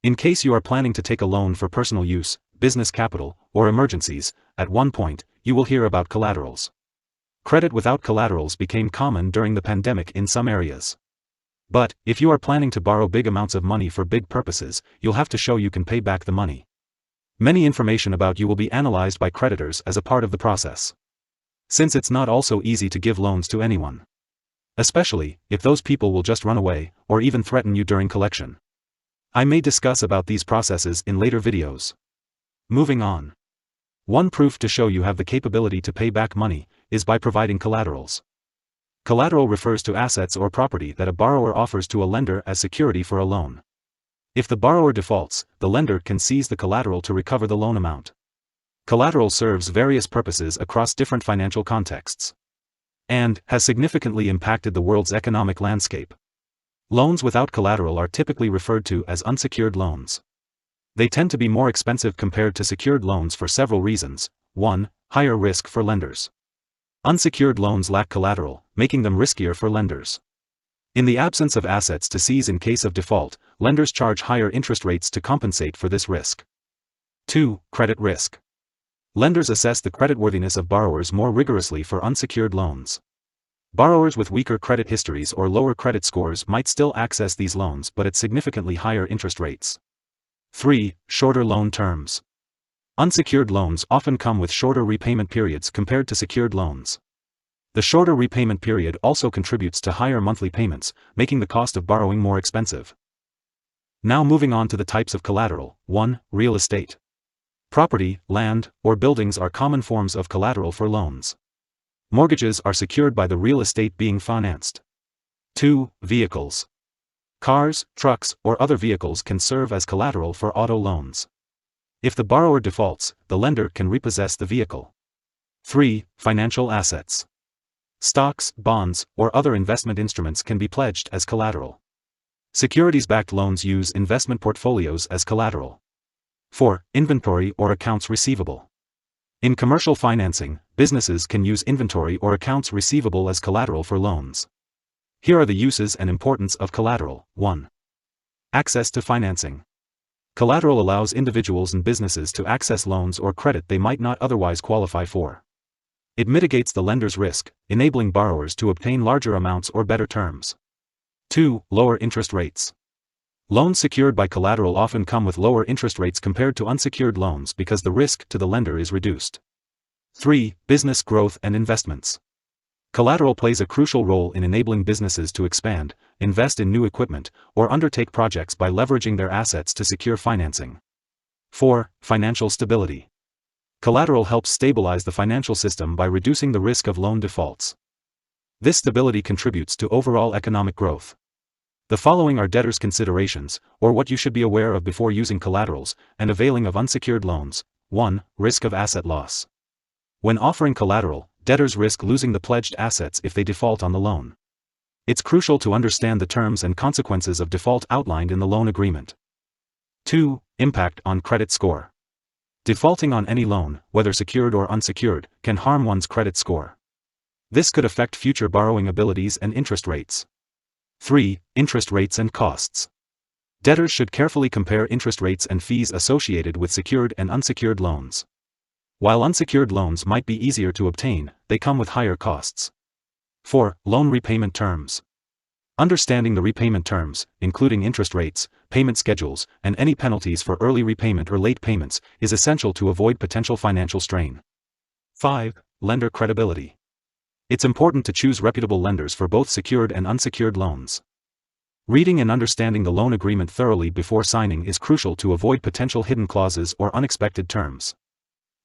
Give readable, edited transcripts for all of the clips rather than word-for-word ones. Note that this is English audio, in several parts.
In case you are planning to take a loan for personal use, business capital, or emergencies, at one point, you will hear about collaterals. Credit without collaterals became common during the pandemic in some areas. But, if you are planning to borrow big amounts of money for big purposes, you'll have to show you can pay back the money. Many information about you will be analyzed by creditors as a part of the process. Since it's not also easy to give loans to anyone. Especially, if those people will just run away, or even threaten you during collection. I may discuss about these processes in later videos. Moving on. One proof to show you have the capability to pay back money, is by providing collaterals. Collateral refers to assets or property that a borrower offers to a lender as security for a loan. If the borrower defaults, the lender can seize the collateral to recover the loan amount. Collateral serves various purposes across different financial contexts. And has significantly impacted the world's economic landscape. Loans without collateral are typically referred to as unsecured loans. They tend to be more expensive compared to secured loans for several reasons. 1. Higher risk for lenders. Unsecured loans lack collateral, making them riskier for lenders. In the absence of assets to seize in case of default, lenders charge higher interest rates to compensate for this risk. 2. Credit risk. Lenders assess the creditworthiness of borrowers more rigorously for unsecured loans. Borrowers with weaker credit histories or lower credit scores might still access these loans but at significantly higher interest rates. 3. Shorter loan terms. Unsecured loans often come with shorter repayment periods compared to secured loans. The shorter repayment period also contributes to higher monthly payments, making the cost of borrowing more expensive. Now moving on to the types of collateral. 1. Real estate. Property, land, or buildings are common forms of collateral for loans. Mortgages are secured by the real estate being financed. 2. Vehicles. Cars, trucks, or other vehicles can serve as collateral for auto loans. If the borrower defaults, the lender can repossess the vehicle. 3. Financial assets. Stocks, bonds, or other investment instruments can be pledged as collateral. Securities-backed loans use investment portfolios as collateral. 4. Inventory or accounts receivable. In commercial financing, businesses can use inventory or accounts receivable as collateral for loans. Here are the uses and importance of collateral. 1. Access to financing. Collateral allows individuals and businesses to access loans or credit they might not otherwise qualify for. It mitigates the lender's risk, enabling borrowers to obtain larger amounts or better terms. 2. Lower interest rates. Loans secured by collateral often come with lower interest rates compared to unsecured loans because the risk to the lender is reduced. 3. Business growth and investments. Collateral plays a crucial role in enabling businesses to expand, invest in new equipment, or undertake projects by leveraging their assets to secure financing. 4. Financial stability. Collateral helps stabilize the financial system by reducing the risk of loan defaults. This stability contributes to overall economic growth. The following are debtors' considerations, or what you should be aware of before using collaterals and availing of unsecured loans. 1. Risk of asset loss. When offering collateral, debtors risk losing the pledged assets if they default on the loan. It's crucial to understand the terms and consequences of default outlined in the loan agreement. 2. Impact on credit score. Defaulting on any loan, whether secured or unsecured, can harm one's credit score. This could affect future borrowing abilities and interest rates. 3. Interest rates and costs. Debtors should carefully compare interest rates and fees associated with secured and unsecured loans. While unsecured loans might be easier to obtain, they come with higher costs. 4. Loan repayment terms. Understanding the repayment terms, including interest rates, payment schedules, and any penalties for early repayment or late payments, is essential to avoid potential financial strain. 5. Lender credibility. It's important to choose reputable lenders for both secured and unsecured loans. Reading and understanding the loan agreement thoroughly before signing is crucial to avoid potential hidden clauses or unexpected terms.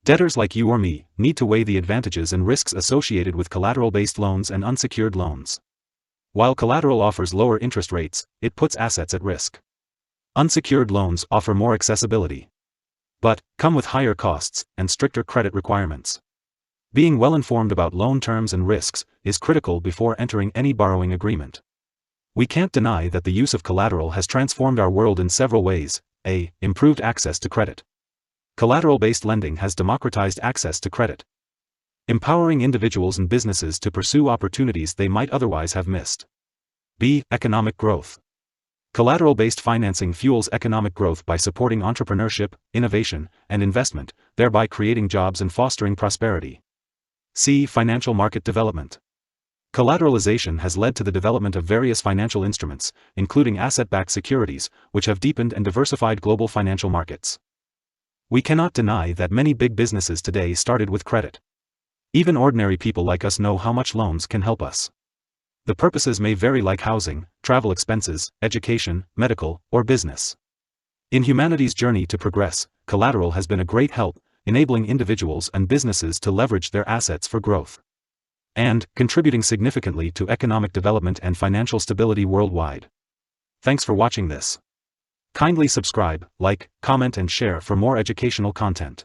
Debtors like you or me need to weigh the advantages and risks associated with collateral-based loans and unsecured loans. While collateral offers lower interest rates, it puts assets at risk. Unsecured loans offer more accessibility, but come with higher costs and stricter credit requirements. Being well informed about loan terms and risks is critical before entering any borrowing agreement. We can't deny that the use of collateral has transformed our world in several ways. A. Improved access to credit. Collateral-based lending has democratized access to credit, empowering individuals and businesses to pursue opportunities they might otherwise have missed. B. Economic growth. Collateral-based financing fuels economic growth by supporting entrepreneurship, innovation, and investment, thereby creating jobs and fostering prosperity. C. Financial market development. Collateralization has led to the development of various financial instruments, including asset-backed securities, which have deepened and diversified global financial markets. We cannot deny that many big businesses today started with credit. Even ordinary people like us know how much loans can help us. The purposes may vary, like housing, travel expenses, education, medical, or business. In humanity's journey to progress, collateral has been a great help, enabling individuals and businesses to leverage their assets for growth and contributing significantly to economic development and financial stability worldwide. Thanks for watching this. Kindly subscribe, like, comment and share for more educational content.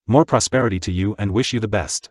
More prosperity to you and wish you the best.